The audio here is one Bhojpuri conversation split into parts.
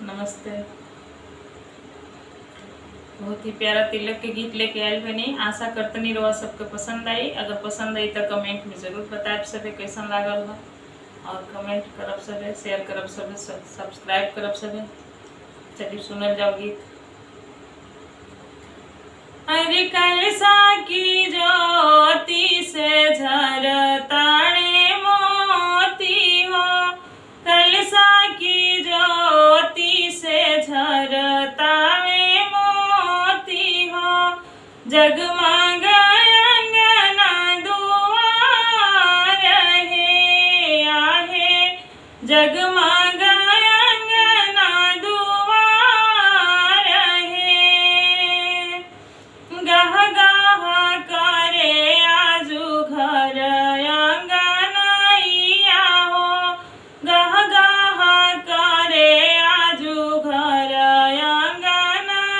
नमस्ते। बहुत ही प्यारा तिलक के गीत लेके आयल बनी। आशा करतनी रहुआ सबके पसंद आई। अगर पसंद आई तो कमेंट में जरूर बताएब सभी कैसन लागल बा, और कमेंट करब सभी, शेयर करब सभी, सब्सक्राइब करब सभी। चलिए सुनल जाओ गीत। अरे कलसा की ज्योति से झरताणे मोती हो, कलसा की ज्योति से झरतावे मोती हो, जगमग अंगना दुआर है आहे, जगमग अंगना दुआर है, गह गह करे आजू घर अंगनैया हो, गह गह करे आजू घर अंगनैया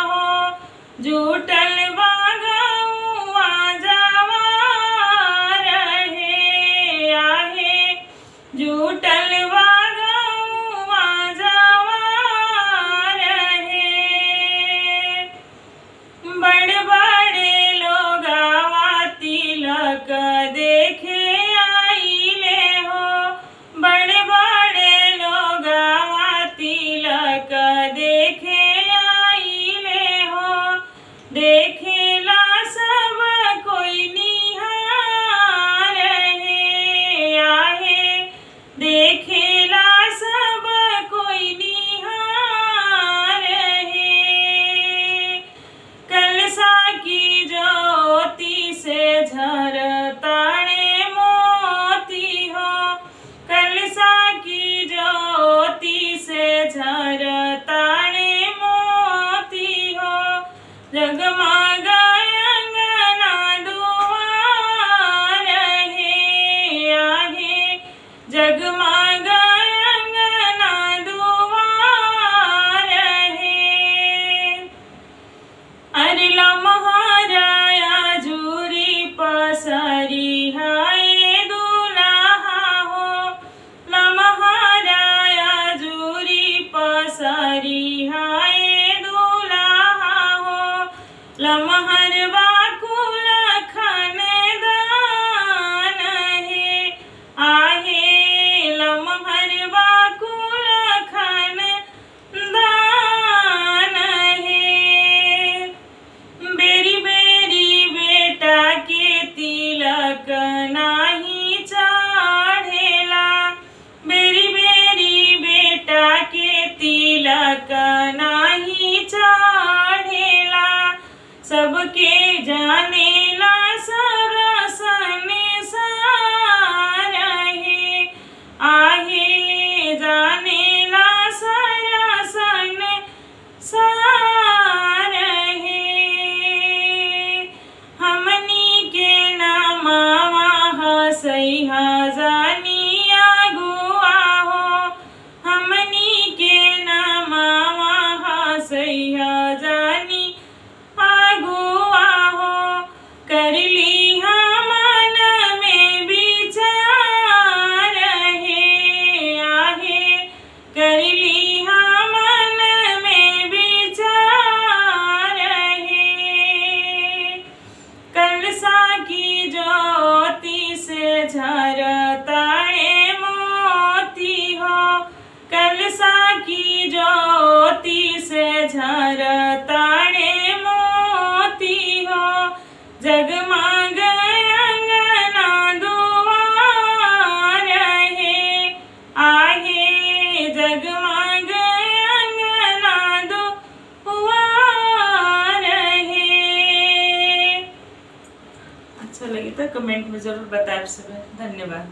हो, जुटल बागौआ जवार है आहे, जुटल बागौआ जवार है, बड़े बड़े लोग तिलक देखे आइले हो, बड़े बड़े लोग तिलक देखे आइले हो, देखेला सब कोई निहार है आहे, देखेला सब कोई निहार है, कलसा की ज्योति से झरताणे मोती हो, कलसा की ज्योति से झरताणे मोती हो, जगमग अंगना दुआर है आहे, जगमग अंगना दुआर है, अरे लमहराया जूरी पसरी हाय दुल्हा हो, लमहराया जूरी पसरी हाय दुल्हा हो, लमहर वाकुल खानदान है आहे, लमहर वाकुल खानदान है, बेरी बेरी बेटा के तिलक नाही चढ़ेला, बेरी बेरी बेटा के तिलक नाही चढ़ेला, सबके जानेला सरसन सार है आहे, जानेला सरसन सार है, हमनी के नामवा हसैहा जानी अगुआ हो, हमनी के नामवा हसैहा जानी अगुआ हो, करली मन में विचार है आहे, करली मन में विचार है, कलसा की ज्योति से झरताणे मोती हो, कलसा की ज्योति से झरताणे मोती हो, जगमग अंगना दुआर है आहे, जगमग अंगना दुआर है। अच्छा लगी तो कमेंट में जरूर बताएं सभी। धन्यवाद।